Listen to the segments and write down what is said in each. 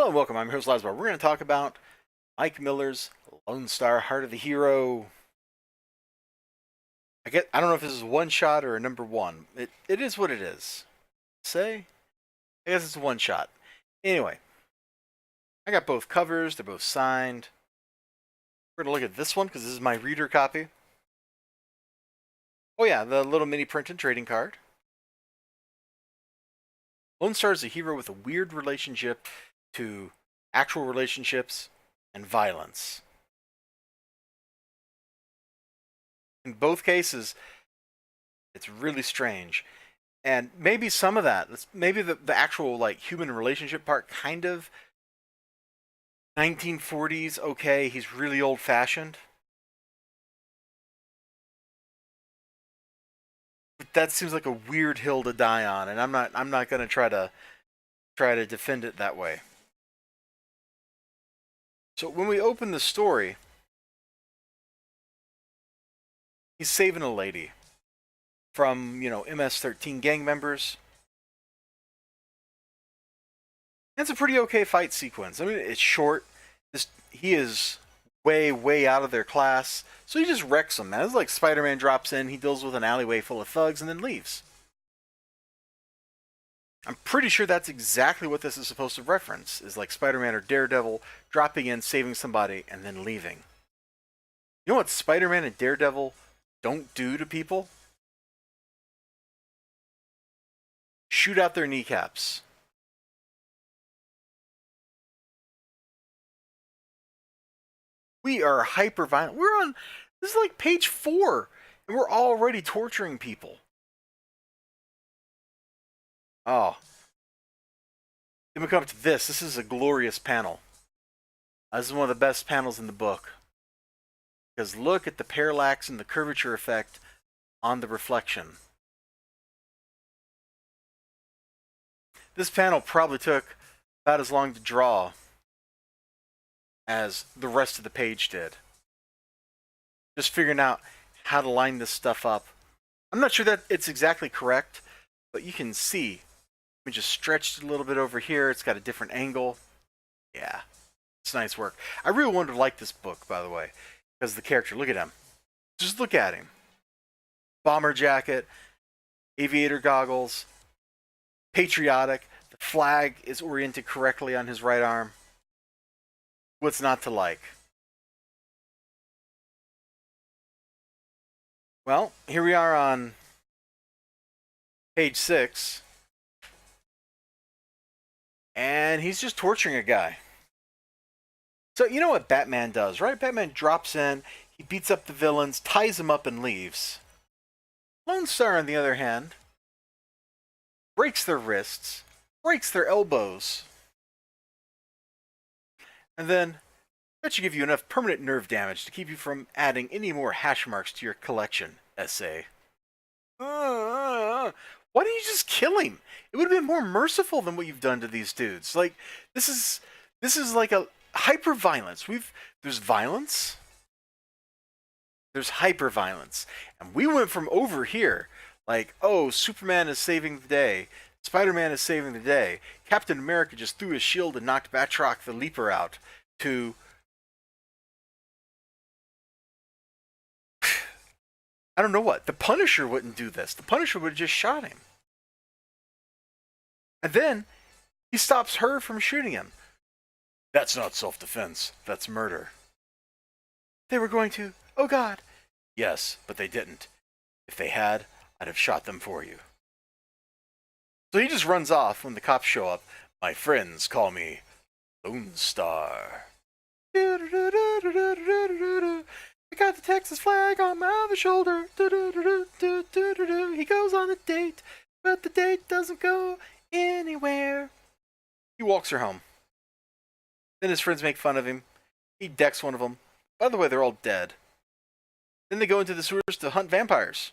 Hello and welcome. I'm your host Elizibar. We're going to talk about Mike Miller's Lonestar Heart of the Hero. I don't know if this is one shot or a number one. It is what it is. I guess it's a one shot. Anyway, I got both covers. They're both signed. We're going to look at this one because this is my reader copy. Oh yeah, the little mini print and trading card. Lonestar is a hero with a weird relationship to actual relationships and violence. In both cases, it's really strange. And maybe some of that, maybe the actual like human relationship part kind of 1940s, okay, he's really old fashioned. But that seems like a weird hill to die on, and I'm not gonna try to defend it that way. So when we open the story, he's saving a lady from, MS-13 gang members. It's a pretty okay fight sequence. I mean, it's short. He is way, way out of their class, so he just wrecks them, man. It's like Spider-Man drops in, he deals with an alleyway full of thugs, and then leaves. I'm pretty sure that's exactly what this is supposed to reference, is like Spider-Man or Daredevil dropping in, saving somebody, and then leaving. You know what Spider-Man and Daredevil don't do to people? Shoot out their kneecaps. We are hyper violent. This is like page 4, and we're already torturing people. Oh. Then we come up to this. This is a glorious panel. This is one of the best panels in the book. Because look at the parallax and the curvature effect on the reflection. This panel probably took about as long to draw as the rest of the page did. Just figuring out how to line this stuff up. I'm not sure that it's exactly correct, but you can see. We just stretched it a little bit over here. It's got a different angle. Yeah, it's nice work. I really wanted to like this book, by the way, because the character, look at him. Just look at him. Bomber jacket, aviator goggles, patriotic. The flag is oriented correctly on his right arm. What's not to like? Well, here we are on page 6. And he's just torturing a guy. So you know what Batman does, right? Batman drops in, he beats up the villains, ties them up, and leaves. Lonestar, on the other hand, breaks their wrists, breaks their elbows, and then that should give you enough permanent nerve damage to keep you from adding any more hash marks to your collection, essay. Why didn't you just kill him? It would have been more merciful than what you've done to these dudes. Like, this is like a hyper-violence. There's violence, there's hyper-violence. And we went from over here, like, oh, Superman is saving the day, Spider-Man is saving the day, Captain America just threw his shield and knocked Batroc the Leaper out, to I don't know what. The Punisher wouldn't do this. The Punisher would have just shot him. And then he stops her from shooting him. That's not self-defense. That's murder. They were going to. Oh God. Yes, but they didn't. If they had, I'd have shot them for you. So he just runs off when the cops show up. My friends call me Lonestar. I got the Texas flag on my other shoulder. He goes on a date, but the date doesn't go anywhere. He walks her home. Then his friends make fun of him. He decks one of them. By the way, they're all dead. Then they go into the sewers to hunt vampires.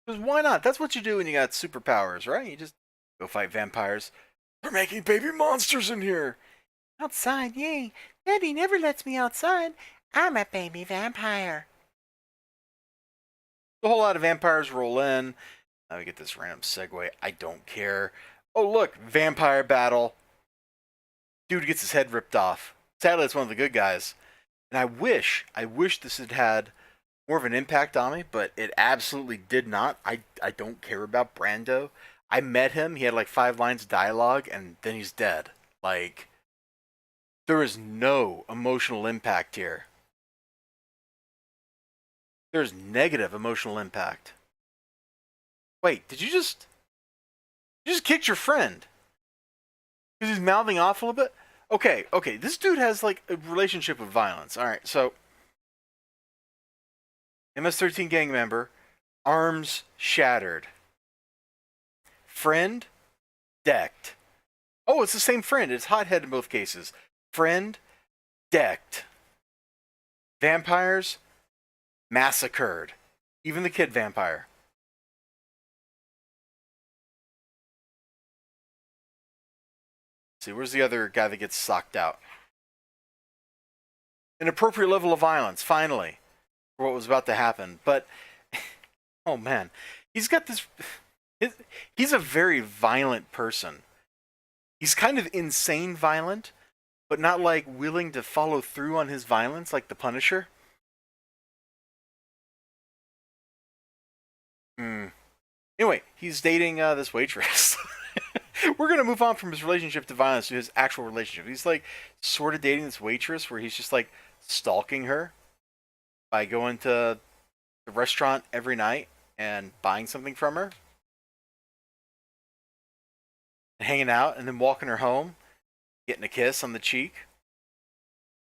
Because why not? That's what you do when you got superpowers, right? You just go fight vampires. They're making baby monsters in here. Outside, yay. Daddy never lets me outside. I'm a baby vampire. A whole lot of vampires roll in. Now we get this random segue. I don't care. Oh, look, vampire battle. Dude gets his head ripped off. Sadly, it's one of the good guys. And I wish this had had more of an impact on me, but it absolutely did not. I don't care about Brando. I met him. He had like 5 lines of dialogue, and then he's dead. Like, there is no emotional impact here. There's negative emotional impact. Wait, you just kicked your friend because he's mouthing off a little bit? Okay. This dude has like a relationship with violence. All right, so MS-13 gang member, arms shattered, friend decked. Oh, it's the same friend. It's hothead in both cases. Friend decked. Vampires massacred. Even the kid vampire. See, where's the other guy that gets socked out? An appropriate level of violence, finally, for what was about to happen. But, oh man, he's got this. He's a very violent person. He's kind of insane violent, but not like willing to follow through on his violence like the Punisher. Hmm. Anyway, he's dating this waitress. We're gonna move on from his relationship to violence to his actual relationship. He's like sort of dating this waitress where he's just like stalking her by going to the restaurant every night and buying something from her and hanging out and then walking her home, getting a kiss on the cheek.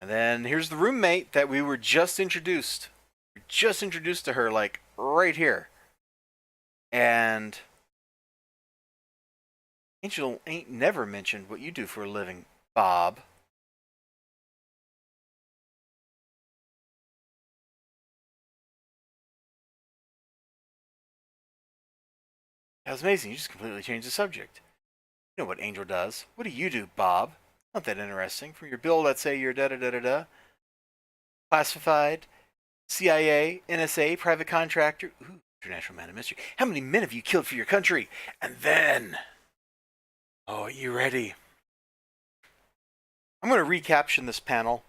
And then here's the roommate that we were just introduced. We just introduced to her like right here. And Angel ain't never mentioned what you do for a living, Bob. That was amazing. You just completely changed the subject. You know what Angel does. What do you do, Bob? Not that interesting. From your bill, let's say you're da-da-da-da-da. Classified, CIA, NSA, private contractor. Ooh, international man of mystery. How many men have you killed for your country? And then... Oh, are you ready? I'm going to recaption this panel.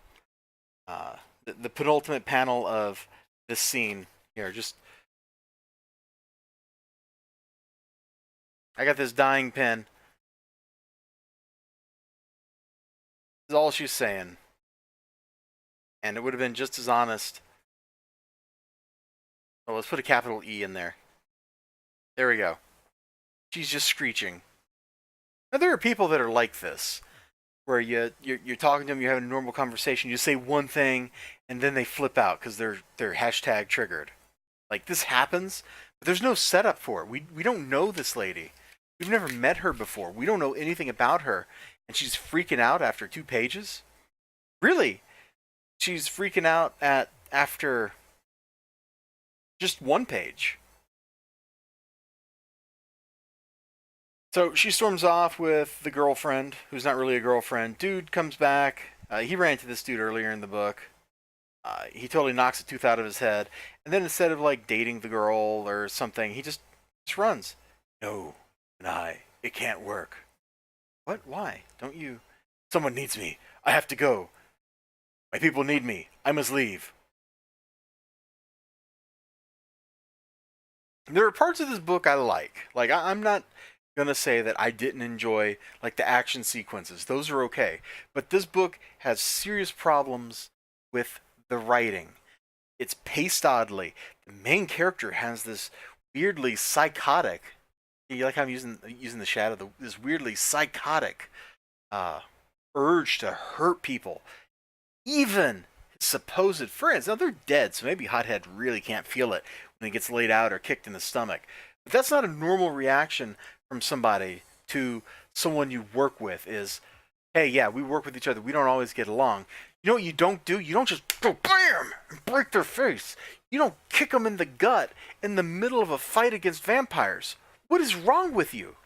The penultimate panel of this scene. Here, just... I got this dying pen. This is all she's saying. And it would have been just as honest. Oh, let's put a capital E in there. There we go. She's just screeching. Now, there are people that are like this, where you're talking to them, you're having a normal conversation, you say one thing, and then they flip out because they're hashtag triggered. Like, this happens, but there's no setup for it. We don't know this lady. We've never met her before. We don't know anything about her, and she's freaking out after 2 pages? Really? She's freaking out after just 1 page. So she storms off with the girlfriend, who's not really a girlfriend. Dude comes back. He ran into this dude earlier in the book. He totally knocks a tooth out of his head. And then instead of like dating the girl or something, he just runs. No, it can't work. What? Why? Don't you? Someone needs me. I have to go. My people need me. I must leave. There are parts of this book I like. Like, I'm not gonna say that I didn't enjoy like the action sequences. Those are okay. But this book has serious problems with the writing. It's paced oddly. The main character has this weirdly psychotic. You like how I'm using the shadow. This weirdly psychotic uh, urge to hurt people, even his supposed friends. Now they're dead, so maybe Hothead really can't feel it when he gets laid out or kicked in the stomach. But that's not a normal reaction from somebody to someone you work with. Is, hey, yeah, we work with each other. We don't always get along. You know what you don't do? You don't just go bam and break their face. You don't kick them in the gut in the middle of a fight against vampires. What is wrong with you?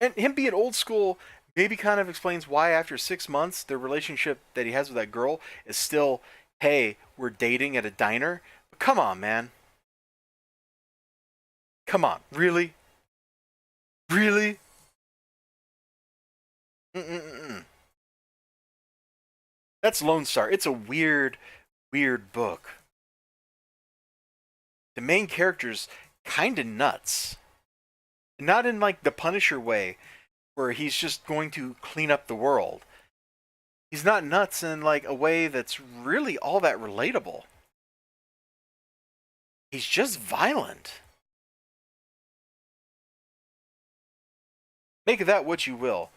And him being old school maybe kind of explains why after 6 months the relationship that he has with that girl is still, hey, we're dating at a diner. But come on, man. Come on, really? Really? Mm-mm-mm. That's Lonestar. It's a weird, weird book. The main character's kind of nuts. Not in like the Punisher way, where he's just going to clean up the world. He's not nuts in like a way that's really all that relatable. He's just violent. Make of that what you will.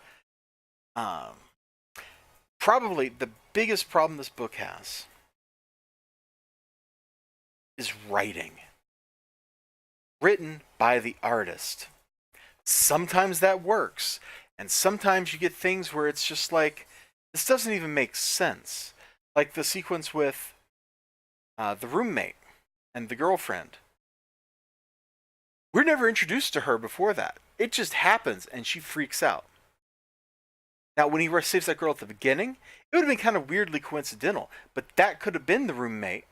Um, Probably the biggest problem this book has is writing. Written by the artist. Sometimes that works, and sometimes you get things where it's just like, this doesn't even make sense. Like the sequence with the roommate and the girlfriend. We're never introduced to her before that. It just happens, and she freaks out. Now, when he saves that girl at the beginning, it would have been kind of weirdly coincidental, but that could have been the roommate,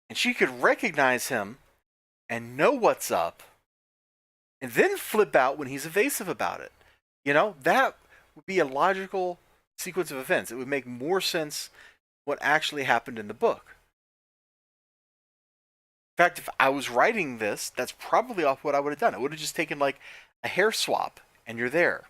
and she could recognize him and know what's up, and then flip out when he's evasive about it. You know, that would be a logical sequence of events. It would make more sense what actually happened in the book. In fact, if I was writing this, that's probably off what I would have done. I would have just taken like a hair swap, and you're there.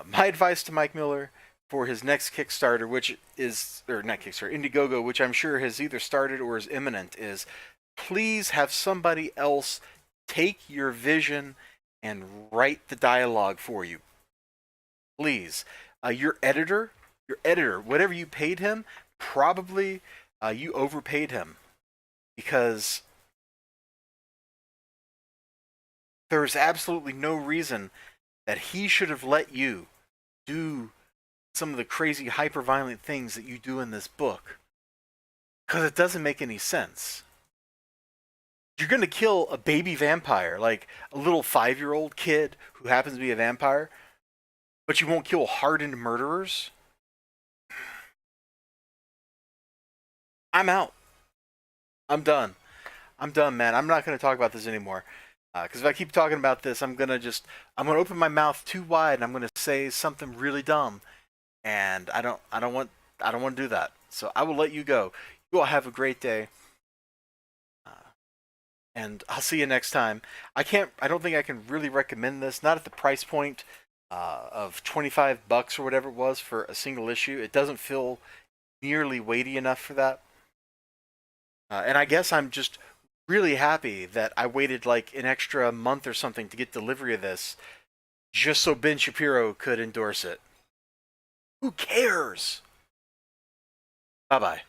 My advice to Mike Miller for his next Kickstarter, which is, or not Kickstarter, Indiegogo, which I'm sure has either started or is imminent, is please have somebody else take your vision and write the dialogue for you. Please. Your editor, whatever you paid him, probably you overpaid him, because there's absolutely no reason that he should have let you do some of the crazy hyper-violent things that you do in this book, because it doesn't make any sense. You're going to kill a baby vampire, like a little 5-year-old kid who happens to be a vampire, but you won't kill hardened murderers? I'm out. I'm done. I'm done, man. I'm not going to talk about this anymore. Because if I keep talking about this, I'm gonna open my mouth too wide, and I'm gonna say something really dumb, and I don't want to do that. So I will let you go. You all have a great day, and I'll see you next time. I don't think I can really recommend this. Not at the price point of $25 or whatever it was for a single issue. It doesn't feel nearly weighty enough for that. And I guess I'm just really happy that I waited like an extra month or something to get delivery of this, just so Ben Shapiro could endorse it. Who cares? Bye bye.